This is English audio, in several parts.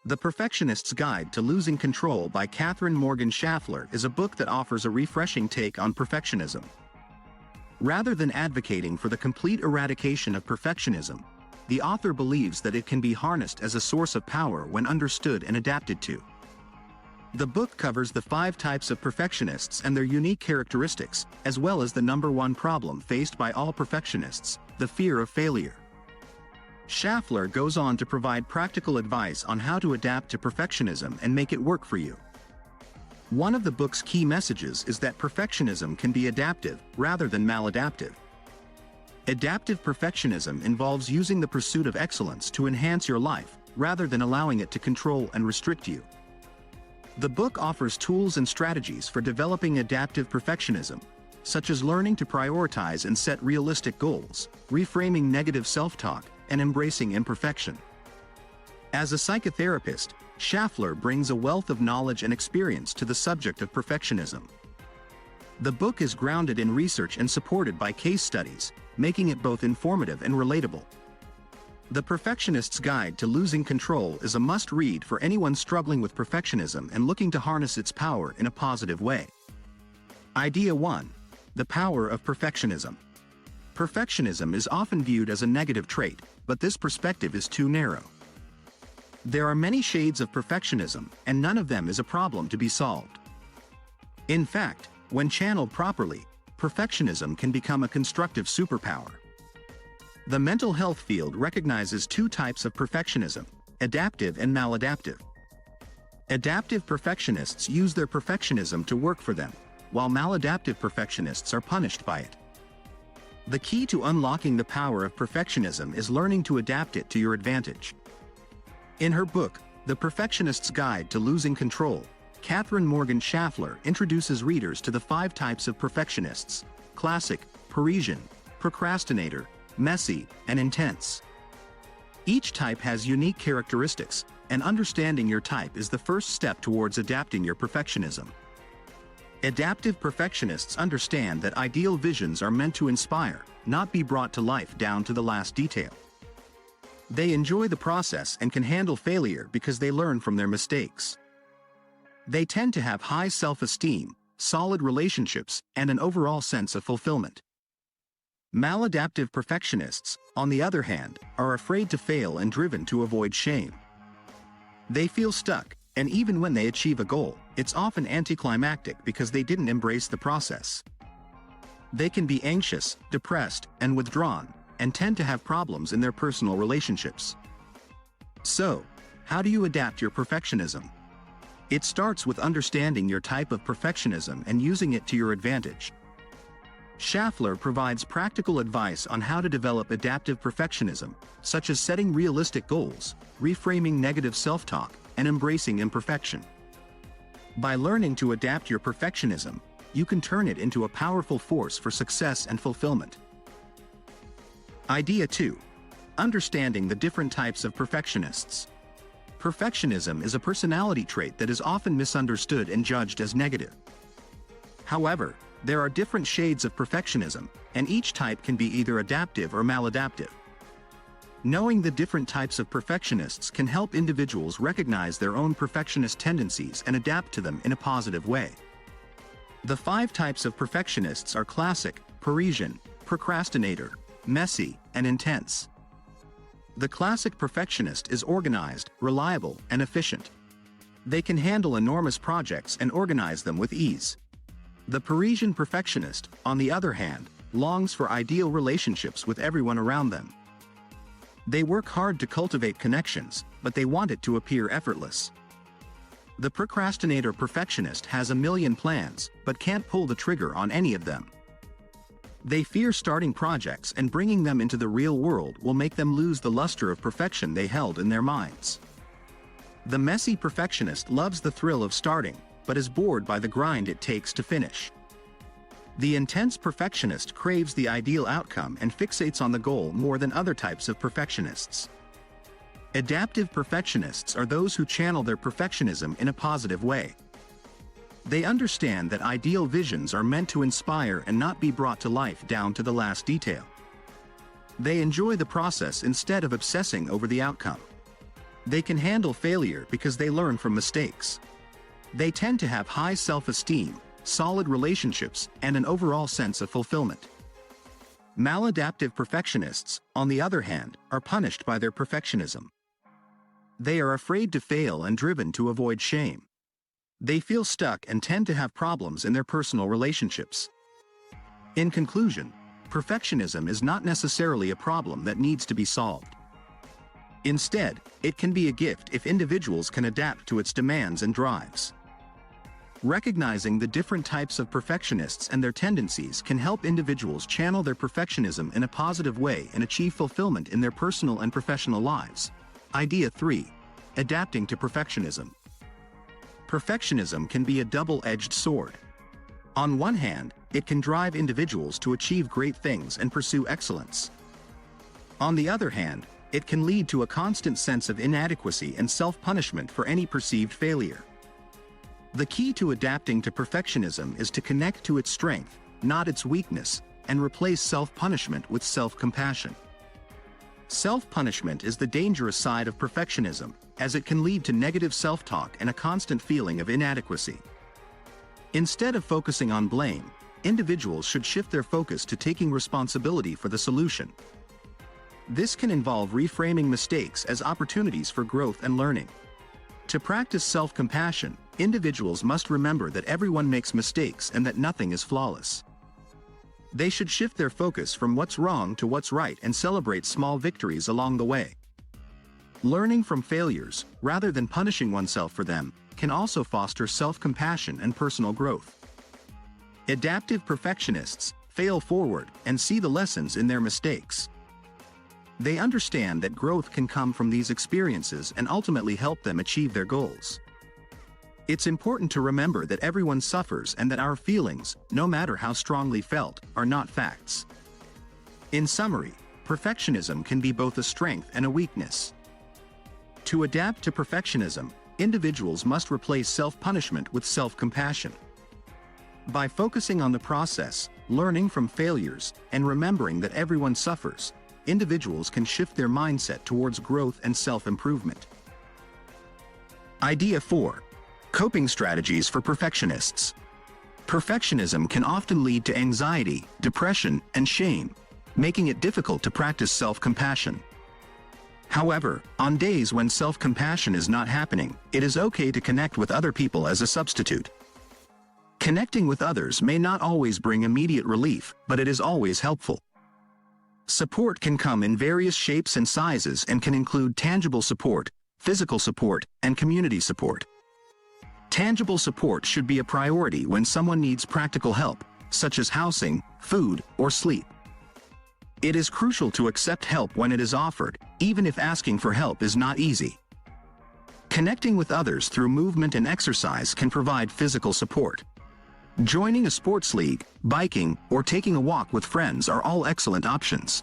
The Perfectionist's Guide to Losing Control by Katherine Morgan Schafler is a book that offers a refreshing take on perfectionism. Rather than advocating for the complete eradication of perfectionism, the author believes that it can be harnessed as a source of power when understood and adapted to. The book covers the 5 types of perfectionists and their unique characteristics, as well as the #1 problem faced by all perfectionists, the fear of failure. Schafler goes on to provide practical advice on how to adapt to perfectionism and make it work for you. One of the book's key messages is that perfectionism can be adaptive rather than maladaptive. Adaptive perfectionism involves using the pursuit of excellence to enhance your life, rather than allowing it to control and restrict you. The book offers tools and strategies for developing adaptive perfectionism, such as learning to prioritize and set realistic goals, reframing negative self-talk, and embracing imperfection. As a psychotherapist, Schafler brings a wealth of knowledge and experience to the subject of perfectionism. The book is grounded in research and supported by case studies, making it both informative and relatable. The Perfectionist's Guide to Losing Control is a must-read for anyone struggling with perfectionism and looking to harness its power in a positive way. Idea 1. The Power of Perfectionism. Perfectionism is often viewed as a negative trait, but this perspective is too narrow. There are many shades of perfectionism, and none of them is a problem to be solved. In fact, when channeled properly, perfectionism can become a constructive superpower. The mental health field recognizes 2 types of perfectionism: adaptive and maladaptive. Adaptive perfectionists use their perfectionism to work for them, while maladaptive perfectionists are punished by it. The key to unlocking the power of perfectionism is learning to adapt it to your advantage. In her book, The Perfectionist's Guide to Losing Control, Katherine Morgan Schafler introduces readers to the 5 types of perfectionists: classic, Parisian, procrastinator, messy, and intense. Each type has unique characteristics, and understanding your type is the first step towards adapting your perfectionism. Adaptive perfectionists understand that ideal visions are meant to inspire, not be brought to life down to the last detail. They enjoy the process and can handle failure because they learn from their mistakes. They tend to have high self-esteem, solid relationships, and an overall sense of fulfillment. Maladaptive perfectionists, on the other hand, are afraid to fail and driven to avoid shame. They feel stuck, and even when they achieve a goal, it's often anticlimactic because they didn't embrace the process. They can be anxious, depressed, and withdrawn, and tend to have problems in their personal relationships. So, how do you adapt your perfectionism? It starts with understanding your type of perfectionism and using it to your advantage. Schafler provides practical advice on how to develop adaptive perfectionism, such as setting realistic goals, reframing negative self-talk, and embracing imperfection. By learning to adapt your perfectionism, you can turn it into a powerful force for success and fulfillment. Idea 2. Understanding the different types of perfectionists. Perfectionism is a personality trait that is often misunderstood and judged as negative. However, there are different shades of perfectionism, and each type can be either adaptive or maladaptive. Knowing the different types of perfectionists can help individuals recognize their own perfectionist tendencies and adapt to them in a positive way. The 5 types of perfectionists are classic, Parisian, procrastinator, messy, and intense. The classic perfectionist is organized, reliable, and efficient. They can handle enormous projects and organize them with ease. The Parisian perfectionist, on the other hand, longs for ideal relationships with everyone around them. They work hard to cultivate connections, but they want it to appear effortless. The procrastinator perfectionist has a million plans, but can't pull the trigger on any of them. They fear starting projects, and bringing them into the real world will make them lose the luster of perfection they held in their minds. The messy perfectionist loves the thrill of starting, but is bored by the grind it takes to finish. The intense perfectionist craves the ideal outcome and fixates on the goal more than other types of perfectionists. Adaptive perfectionists are those who channel their perfectionism in a positive way. They understand that ideal visions are meant to inspire and not be brought to life down to the last detail. They enjoy the process instead of obsessing over the outcome. They can handle failure because they learn from mistakes. They tend to have high self-esteem, solid relationships, and an overall sense of fulfillment. Maladaptive perfectionists, on the other hand, are punished by their perfectionism. They are afraid to fail and driven to avoid shame. They feel stuck and tend to have problems in their personal relationships. In conclusion, perfectionism is not necessarily a problem that needs to be solved. Instead, it can be a gift if individuals can adapt to its demands and drives. Recognizing the different types of perfectionists and their tendencies can help individuals channel their perfectionism in a positive way and achieve fulfillment in their personal and professional lives. Idea 3. Adapting to perfectionism. Perfectionism can be a double-edged sword. On one hand, it can drive individuals to achieve great things and pursue excellence. On the other hand, it can lead to a constant sense of inadequacy and self-punishment for any perceived failure. The key to adapting to perfectionism is to connect to its strength, not its weakness, and replace self-punishment with self-compassion. Self-punishment is the dangerous side of perfectionism, as it can lead to negative self-talk and a constant feeling of inadequacy. Instead of focusing on blame, individuals should shift their focus to taking responsibility for the solution. This can involve reframing mistakes as opportunities for growth and learning. To practice self-compassion, individuals must remember that everyone makes mistakes and that nothing is flawless. They should shift their focus from what's wrong to what's right and celebrate small victories along the way. Learning from failures, rather than punishing oneself for them, can also foster self-compassion and personal growth. Adaptive perfectionists fail forward and see the lessons in their mistakes. They understand that growth can come from these experiences and ultimately help them achieve their goals. It's important to remember that everyone suffers and that our feelings, no matter how strongly felt, are not facts. In summary, perfectionism can be both a strength and a weakness. To adapt to perfectionism, individuals must replace self-punishment with self-compassion. By focusing on the process, learning from failures, and remembering that everyone suffers, individuals can shift their mindset towards growth and self-improvement. Idea 4. Coping strategies for perfectionists. Perfectionism can often lead to anxiety, depression, and shame, making it difficult to practice self-compassion. However, on days when self-compassion is not happening, it is okay to connect with other people as a substitute. Connecting with others may not always bring immediate relief, but it is always helpful. Support can come in various shapes and sizes and can include tangible support, physical support, and community support. Tangible support should be a priority when someone needs practical help, such as housing, food, or sleep. It is crucial to accept help when it is offered, even if asking for help is not easy. Connecting with others through movement and exercise can provide physical support. Joining a sports league, biking, or taking a walk with friends are all excellent options.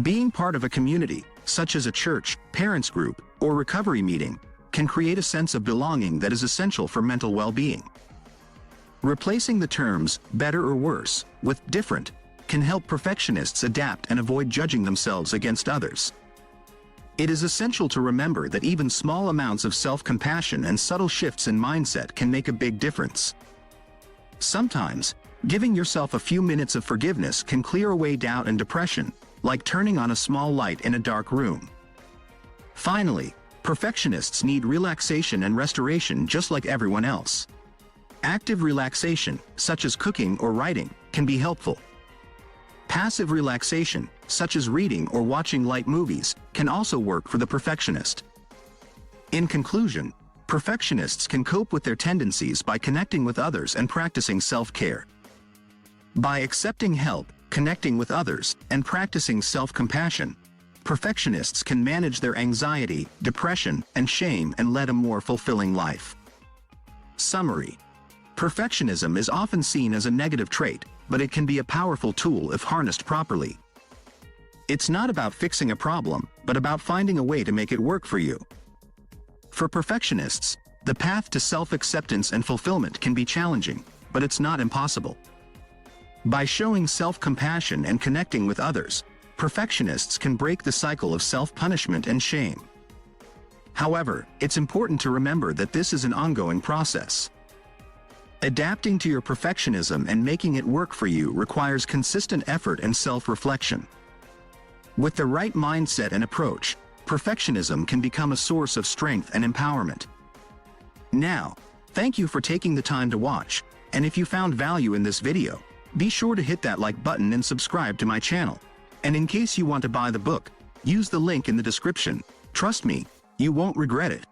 Being part of a community, such as a church, parents group, or recovery meeting, can create a sense of belonging that is essential for mental well-being. Replacing the terms better or worse with different can help perfectionists adapt and avoid judging themselves against others. It is essential to remember that even small amounts of self-compassion and subtle shifts in mindset can make a big difference. Sometimes, giving yourself a few minutes of forgiveness can clear away doubt and depression, like turning on a small light in a dark room. Finally, perfectionists need relaxation and restoration just like everyone else. Active relaxation, such as cooking or writing, can be helpful. Passive relaxation, such as reading or watching light movies, can also work for the perfectionist. In conclusion, perfectionists can cope with their tendencies by connecting with others and practicing self-care. By accepting help, connecting with others, and practicing self-compassion, perfectionists can manage their anxiety, depression, and shame and lead a more fulfilling life. Summary: perfectionism is often seen as a negative trait, but it can be a powerful tool if harnessed properly. It's not about fixing a problem, but about finding a way to make it work for you. For perfectionists, the path to self-acceptance and fulfillment can be challenging, but it's not impossible. By showing self-compassion and connecting with others, perfectionists can break the cycle of self-punishment and shame. However, it's important to remember that this is an ongoing process. Adapting to your perfectionism and making it work for you requires consistent effort and self-reflection. With the right mindset and approach, perfectionism can become a source of strength and empowerment. Now, thank you for taking the time to watch, and if you found value in this video, be sure to hit that like button and subscribe to my channel. And in case you want to buy the book, use the link in the description. Trust me, you won't regret it.